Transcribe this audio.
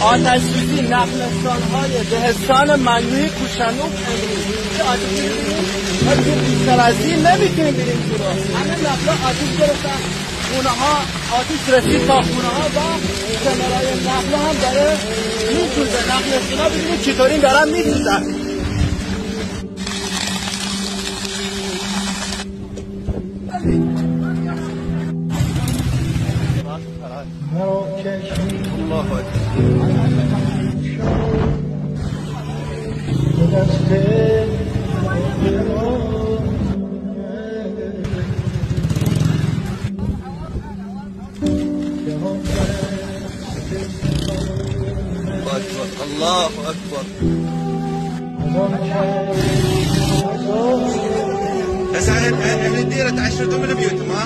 آتش سوزی نقلستان‌های دهستان منوی کوشنوب امروزی آتش می‌بینیم و تو بیشتر از این نمیتونیم بریم تو را. همه نقلا آتش گرفتن، خونه ها آتش رسید تا خونه ها و کمرای نقلا هم داره میسوزه. نقلستان‌ها ببینید چطوری دارن میسوزن. الله أكبر. بس أهل الديرة تعشرتهم من بيوتهم ها؟